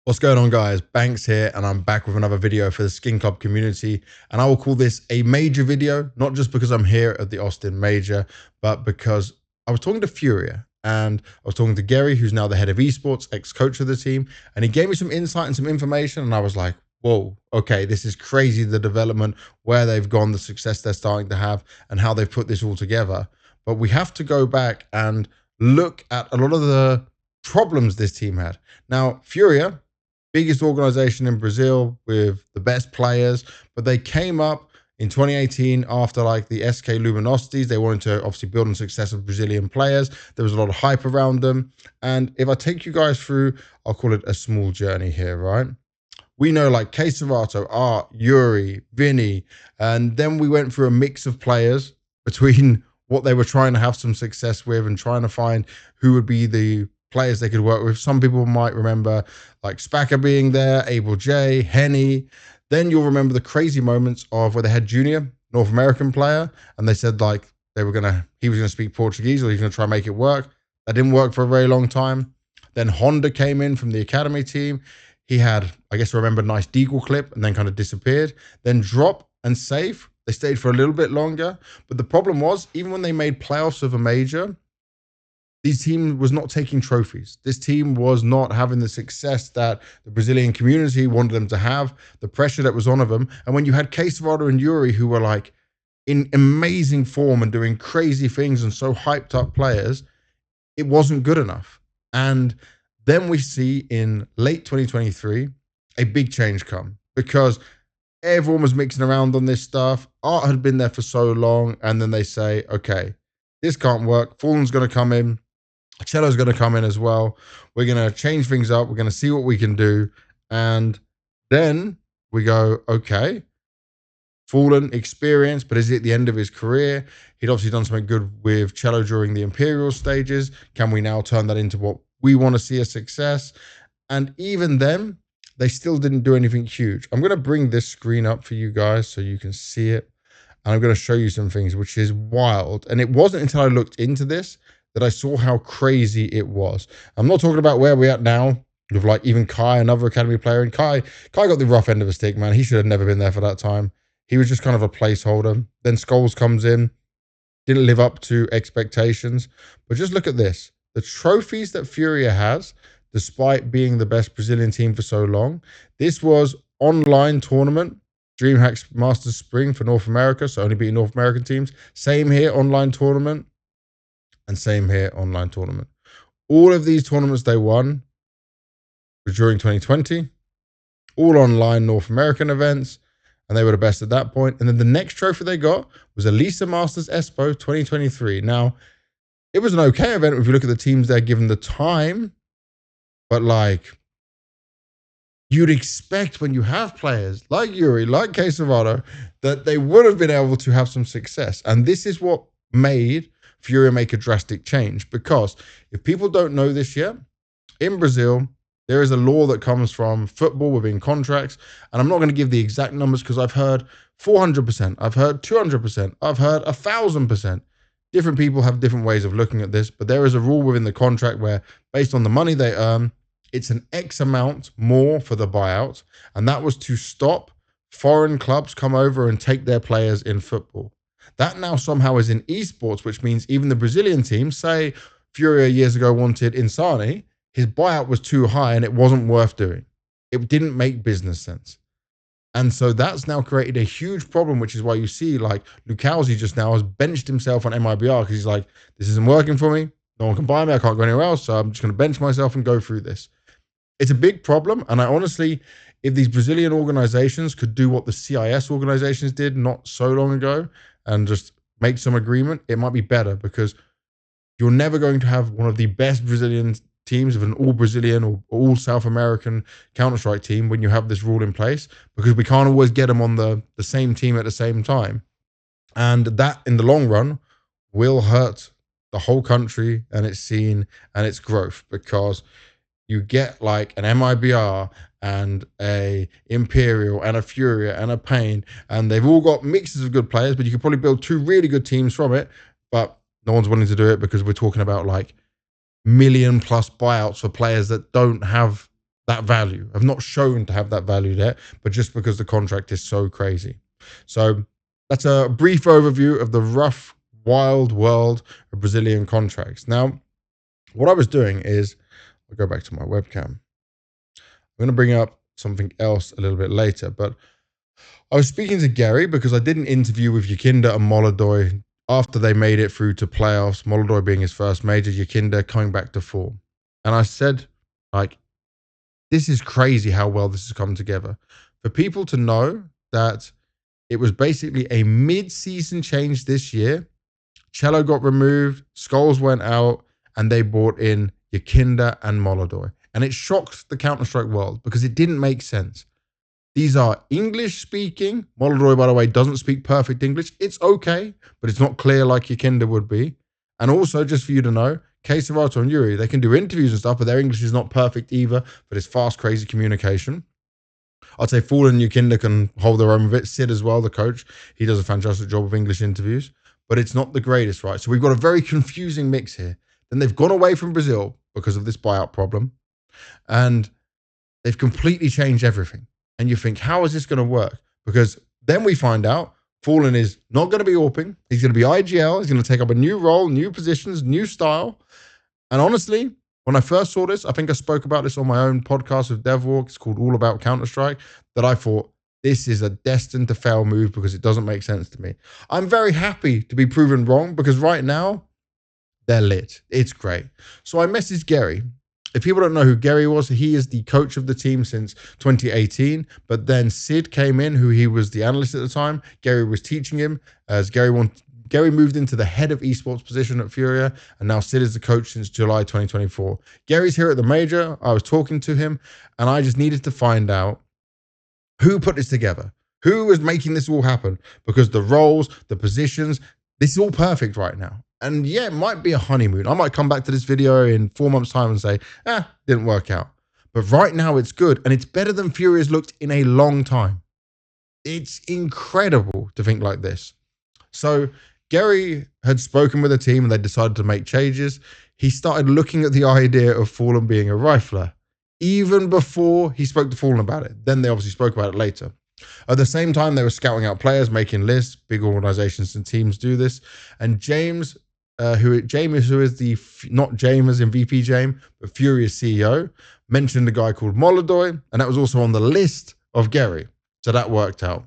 What's going on, guys? Banks here, and I'm back with another video for the SkinClub community. And I will call this a major video, not just because I'm here at the Austin Major, but because I was talking to FURIA and I was talking to Gary, who's now the head of esports, ex-coach of the team, and he gave me some insight and some information. And I was like, whoa, okay, this is crazy, the development, where they've gone, the success they're starting to have, and how they've put this all together. But we have to go back and look at a lot of the problems this team had. Now, FURIA, biggest organization in Brazil with the best players, but they came up in 2018 after like the SK Luminosities. They wanted to obviously build on success of Brazilian players. There was a lot of hype around them. And if I take you guys through, I'll call it a small journey here, right? We know like Queserato, Art, Yuri, Vinny, and then we went through a mix of players between what they were trying to have some success with and trying to find who would be the players they could work with. Some people might remember like Spacker being there, Abel J, Henny. Then you'll remember the crazy moments of where they had Junior, North American player, and they said like he was gonna speak Portuguese or he was gonna try and make it work. That didn't work for a very long time. Then Honda came in from the academy team. He had, I guess, remember, nice deagle clip and then kind of disappeared. Then Drop and Safe, they stayed for a little bit longer. But the problem was, even when they made playoffs of a major, this team was not taking trophies. This team was not having the success that the Brazilian community wanted them to have, the pressure that was on of them. And when you had Queserato and Yuri, who were like in amazing form and doing crazy things and so hyped up players, it wasn't good enough. And then we see in late 2023 a big change come because everyone was mixing around on this stuff. Art had been there for so long, and then they say, okay, this can't work. Fallen's going to come in. Cello's going to come in as well. We're going to change things up. We're going to see what we can do. And then we go, okay, Fallen, experience, but is he at the end of his career? He'd obviously done something good with Cello during the Imperial stages. Can we now turn that into what we want to see as success? And even then, they still didn't do anything huge. I'm going to bring this screen up for you guys so you can see it. And I'm going to show you some things, which is wild. And it wasn't until I looked into this that I saw how crazy it was. I'm not talking about where we're at now with like even Kai, another academy player. And Kai got the rough end of a stick, man. He should have never been there for that time. He was just kind of a placeholder. Then Scholes comes in, didn't live up to expectations. But just look at this. The trophies that Furia has, despite being the best Brazilian team for so long, this was online tournament, DreamHack Masters Spring for North America, so only beating North American teams. Same here, online tournament. And same here, online tournament. All of these tournaments they won were during 2020, all online North American events, and they were the best at that point. And then the next trophy they got was Elisa Masters Espo 2023. Now, it was an okay event if you look at the teams there given the time, but like, you'd expect when you have players like Yuri, like Queserato, that they would have been able to have some success. And this is what made Furia make a drastic change, because if people don't know this yet, in Brazil, there is a law that comes from football within contracts, and I'm not going to give the exact numbers because I've heard 400%, I've heard 200%, I've heard 1,000%. Different people have different ways of looking at this, but there is a rule within the contract where, based on the money they earn, it's an X amount more for the buyout, and that was to stop foreign clubs come over and take their players in football. That now somehow is in esports, which means even the Brazilian team, say Furia years ago wanted Insani, his buyout was too high and it wasn't worth doing. It didn't make business sense. And so that's now created a huge problem, which is why you see like Lucauzi just now has benched himself on MIBR because he's like, this isn't working for me. No one can buy me. I can't go anywhere else. So I'm just going to bench myself and go through this. It's a big problem. And I honestly, if these Brazilian organizations could do what the CIS organizations did not so long ago and just make some agreement, it might be better, because you're never going to have one of the best Brazilian teams of an all Brazilian or all South American counterstrike team when you have this rule in place, because we can't always get them on the same team at the same time. And that in the long run will hurt the whole country and its scene and its growth, because you get like an MIBR and a Imperial and a Furia and a Pain, and they've all got mixes of good players, but you could probably build two really good teams from it, but no one's wanting to do it because we're talking about like million+ buyouts for players that don't have that value, have not shown to have that value yet, but just because the contract is so crazy. So that's a brief overview of the rough, wild world of Brazilian contracts. Now, what I was doing is, I'll go back to my webcam. I'm going to bring up something else a little bit later, but I was speaking to Gary because I did an interview with YEKINDAR and Molodoy after they made it through to playoffs, Molodoy being his first major, YEKINDAR coming back to form. And I said, like, this is crazy how well this has come together. For people to know that it was basically a mid-season change this year. Cello got removed, Skulls went out, and they brought in YEKINDAR and Molodoy. And it shocked the Counter-Strike world because it didn't make sense. These are English speaking. Molodoy, by the way, doesn't speak perfect English. It's okay, but it's not clear like YEKINDAR would be. And also, just for you to know, Keserato and Yuri, they can do interviews and stuff, but their English is not perfect either for this fast, crazy communication. I'd say Fallen and YEKINDAR can hold their own with it. Sid as well, the coach, he does a fantastic job of English interviews, but it's not the greatest, right? So we've got a very confusing mix here. Then they've gone away from Brazil because of this buyout problem, and they've completely changed everything. And you think, how is this going to work? Because then we find out Fallen is not going to be AWPing. He's going to be IGL. He's going to take up a new role, new positions, new style. And honestly, when I first saw this, I think I spoke about this on my own podcast with DevWalk. It's called All About Counter-Strike, that I thought this is a destined to fail move because it doesn't make sense to me. I'm very happy to be proven wrong because right now, they're lit. It's great. So I messaged Gary. If people don't know who Gary was, he is the coach of the team since 2018. But then Sid came in, who he was the analyst at the time. Gary was teaching him as Gary moved into the head of esports position at FURIA, and now Sid is the coach since July 2024. Gary's here at the major. I was talking to him, and I just needed to find out who put this together, who was making this all happen, because the roles, the positions, this is all perfect right now. And yeah, it might be a honeymoon. I might come back to this video in 4 months' time and say, didn't work out. But right now it's good, and it's better than FURIA's looked in a long time. It's incredible to think like this. So Gary had spoken with the team and they decided to make changes. He started looking at the idea of Fallen being a rifler, even before he spoke to Fallen about it. Then they obviously spoke about it later. At the same time, they were scouting out players, making lists. Big organizations and teams do this. And James, who is the, not James as in VP James, but Furia's CEO, mentioned a guy called Molodoy, and that was also on the list of Gary. So that worked out.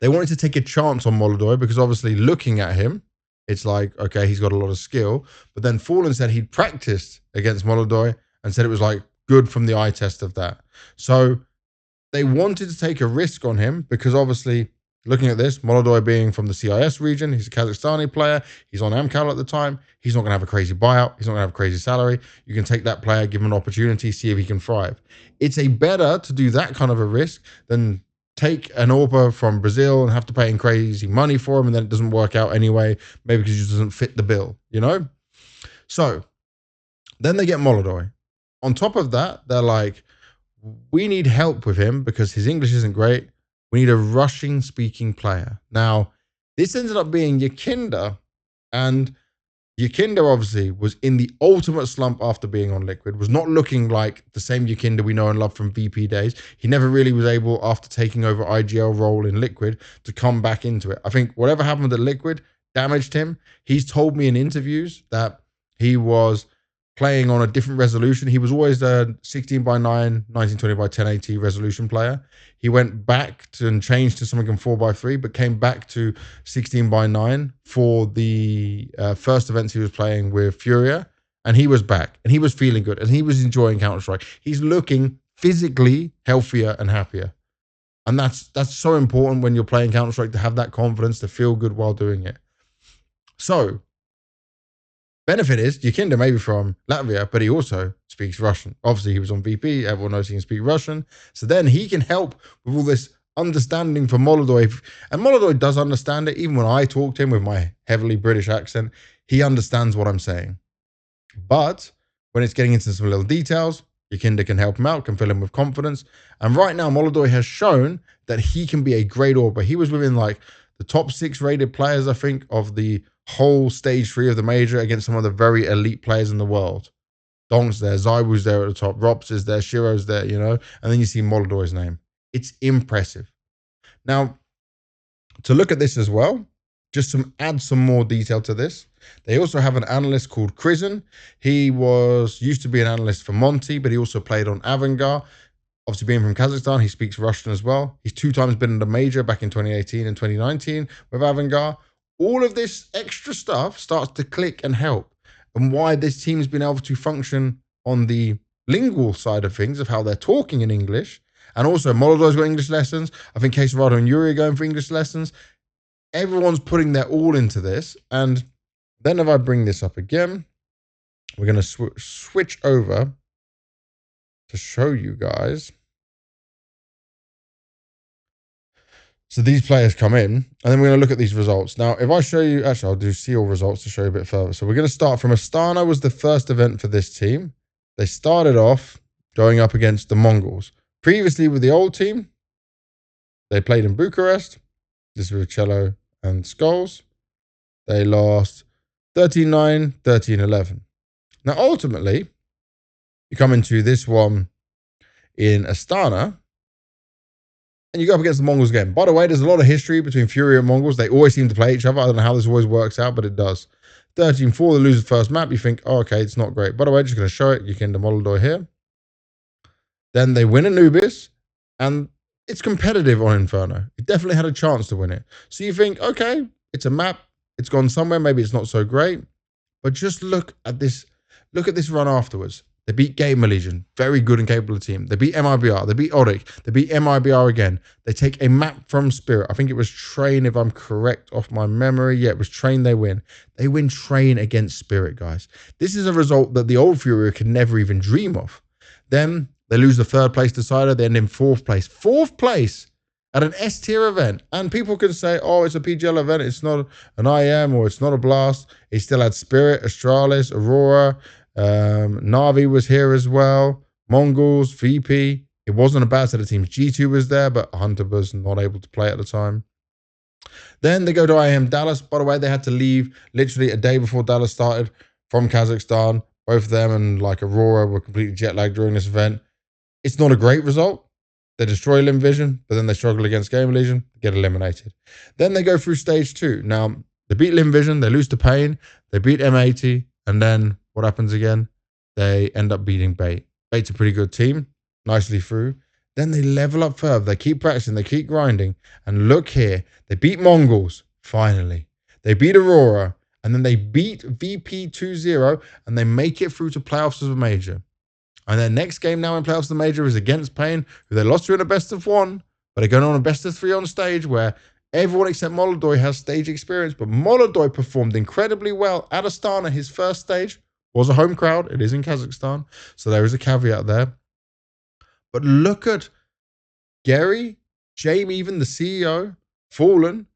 They wanted to take a chance on Molodoy because obviously looking at him, it's like, okay, he's got a lot of skill. But then Fallen said he'd practiced against Molodoy and said it was like good from the eye test of that. So they wanted to take a risk on him because obviously looking at this, Molodoy being from the CIS region, he's a Kazakhstani player. He's on Amcal at the time. He's not going to have a crazy buyout. He's not going to have a crazy salary. You can take that player, give him an opportunity, see if he can thrive. It's better to do that kind of a risk than take an AWPer from Brazil and have to pay in crazy money for him and then it doesn't work out anyway, maybe because he just doesn't fit the bill, you know? So then they get Molodoy. On top of that, they're like, we need help with him because his English isn't great. We need a Russian speaking player. Now, this ended up being YEKINDAR, and YEKINDAR obviously was in the ultimate slump after being on Liquid, was not looking like the same YEKINDAR we know and love from VP days. He never really was able, after taking over IGL role in Liquid, to come back into it. I think whatever happened at Liquid damaged him. He's told me in interviews that he was playing on a different resolution. He was always a 16 by 9, 1920 by 1080 resolution player. He went back to and changed to something in 4 by 3, but came back to 16 by 9 for the first events he was playing with FURIA. And he was back and he was feeling good and he was enjoying Counter-Strike. He's looking physically healthier and happier. And that's so important when you're playing Counter-Strike, to have that confidence, to feel good while doing it. So benefit is YEKINDAR may be from Latvia, but he also speaks Russian. Obviously, he was on VP. Everyone knows he can speak Russian. So then he can help with all this understanding for Molodoy. And Molodoy does understand it. Even when I talk to him with my heavily British accent, he understands what I'm saying. But when it's getting into some little details, YEKINDAR can help him out, can fill him with confidence. And right now, Molodoy has shown that he can be a great AWPer. He was within like the top 6 rated players, I think, of the whole stage 3 of the major against some of the very elite players in the world. Donk's there, Zywu's there at the top, Rops is there, Shiro's there, you know, and then you see Molodoy's name. It's impressive. Now, to look at this as well, just to add some more detail to this, they also have an analyst called Krizen. He used to be an analyst for Monty, but he also played on Avangar. Obviously, being from Kazakhstan, he speaks Russian as well. He's 2 times been in the major back in 2018 and 2019 with Avangar. All of this extra stuff starts to click and help, and why this team's been able to function on the lingual side of things, of how they're talking in English. And also, Molodoy's got English lessons. I think Quesarado and Yuri are going for English lessons. Everyone's putting their all into this. And then if I bring this up again, we're going to switch over to show you guys. So these players come in, and then we're going to look at these results. Now, if I show you, actually, I'll do seal results to show you a bit further. So we're going to start from Astana was the first event for this team. They started off going up against the Mongols. Previously with the old team, they played in Bucharest. This was Cello and Skulls. They lost 13-9, 13-11. Now, ultimately, you come into this one in Astana, and you go up against the Mongols again. By the way, there's a lot of history between FURIA and Mongols. They always seem to play each other. I don't know how this always works out, but it does. 13-4, they lose the first map. You think, oh, okay, it's not great. By the way, just going to show it. YEKINDAR molodoy here. Then they win Anubis, and it's competitive on Inferno. It definitely had a chance to win it. So you think, okay, it's a map. It's gone somewhere. Maybe it's not so great. But just look at this. Look at this run afterwards. They beat Gamer Legion, very good and capable team. They beat MIBR. They beat Oryx. They beat MIBR again. They take a map from Spirit. I think it was Train, if I'm correct off my memory. Yeah, it was Train they win. They win Train against Spirit, guys. This is a result that the old Furia could never even dream of. Then they lose the 3rd place decider. They end in 4th place. 4th place at an S tier event. And people can say, oh, it's a PGL event. It's not an IM or it's not a Blast. It still had Spirit, Astralis, Aurora. Navi was here as well. Mongols, VP. It wasn't a bad set of teams. G2 was there, but Hunter was not able to play at the time. Then they go to IM Dallas. By the way, they had to leave literally a day before Dallas started from Kazakhstan. Both of them and like Aurora were completely jet lagged during this event. It's not a great result. They destroy Lim Vision, but then they struggle against Game Legion, get eliminated. Then they go through stage 2. Now, they beat Lim Vision, they lose to Pain, they beat M80, and then what happens again? They end up beating Bait. Bait's a pretty good team, nicely through. Then they level up further. They keep practicing, they keep grinding. And look here, they beat Mongols, finally. They beat Aurora, and then they beat VP 2-0, and they make it through to playoffs as a major. And their next game now in playoffs of the major is against Pain, who they lost to in a best of 1, but they're going on a best of 3 on stage where everyone except Molodoy has stage experience. But Molodoy performed incredibly well at Astana. His first stage was a home crowd. It is in Kazakhstan, so there is a caveat there. But look at Gary, Jamie, even the CEO, Fallen,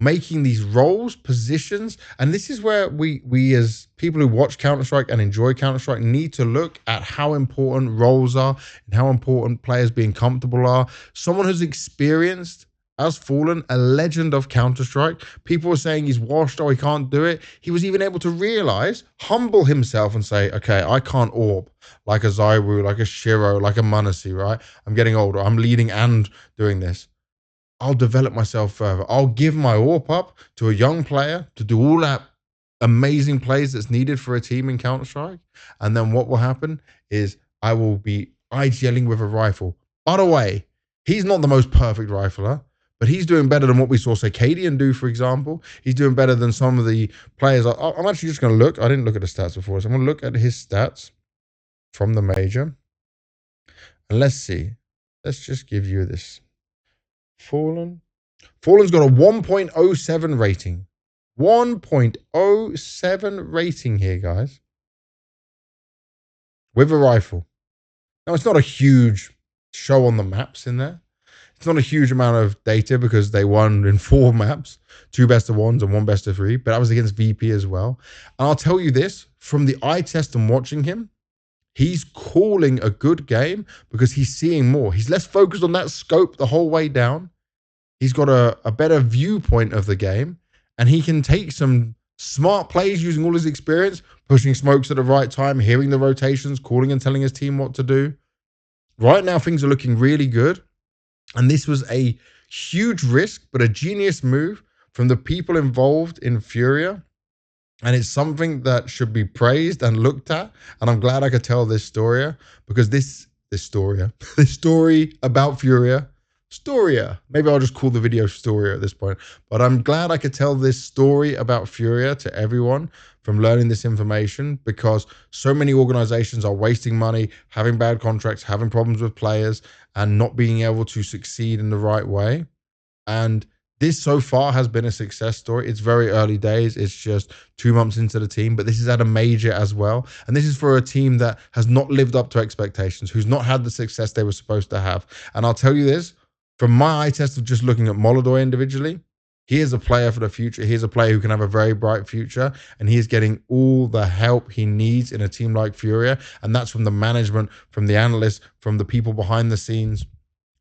making these roles, positions. And this is where we as people who watch Counter-Strike and enjoy Counter-Strike need to look at how important roles are and how important players being comfortable are. Someone who's experienced as Fallen, a legend of Counter-Strike. People were saying he's washed, oh, he can't do it. He was even able to realize, humble himself and say, okay, I can't AWP like a Zywoo, like a Shiro, like a Munasi, right? I'm getting older. I'm leading and doing this. I'll develop myself further. I'll give my AWP up to a young player to do all that amazing plays that's needed for a team in Counter-Strike. And then what will happen is I will be IGLing with a rifle. By the way, he's not the most perfect rifler, but he's doing better than what we saw Cicadian do, for example. He's doing better than some of the players. I'm actually just going to look. I didn't look at the stats before, so I'm going to look at his stats from the major. And let's see. Let's just give you this. Fallen's got a 1.07 rating. 1.07 rating here, guys. With a rifle. Now, it's not a huge show on the maps in there. It's not a huge amount of data because they won in 4 maps, 2 best of 1s and 1 best of 3, but that was against VP as well. And I'll tell you this, from the eye test and watching him, he's calling a good game because he's seeing more. He's less focused on that scope the whole way down. He's got a better viewpoint of the game, and he can take some Smart plays using all his experience, pushing smokes at the right time, hearing the rotations, calling and telling his team what to do. Right now, things are looking really good. And this was a huge risk, but a genius move from the people involved in FURIA. And it's something that should be praised and looked at. And I'm glad I could tell this story because this story about FURIA, maybe I'll just call the video Storia at this point. But I'm glad I could tell this story about FURIA to everyone from learning this information, because so many organizations are wasting money, having bad contracts, having problems with players, and not being able to succeed in the right way. And this so far has been a success story. It's very early days. It's just 2 months into the team, but this is at a major as well. And this is for a team that has not lived up to expectations, who's not had the success they were supposed to have. And I'll tell you this, from my eye test of just looking at Molodoy individually, he is a player for the future. He is a player who can have a very bright future, and he is getting all the help he needs in a team like FURIA. And that's from the management, from the analysts, from the people behind the scenes.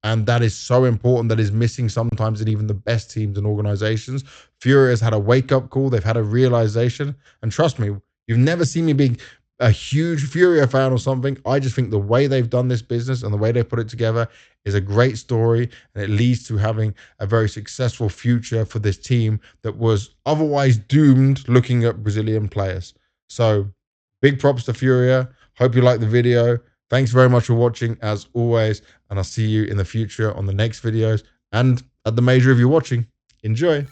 And that is so important. That is missing sometimes in even the best teams and organizations. FURIA has had a wake-up call. They've had a realization. And trust me, you've never seen me being a huge FURIA fan or something. I just think the way they've done this business and the way they put it together is a great story. And it leads to having a very successful future for this team that was otherwise doomed looking at Brazilian players. So big props to FURIA. Hope you liked the video. Thanks very much for watching, as always, and I'll see you in the future on the next videos and at the major if you're watching. Enjoy.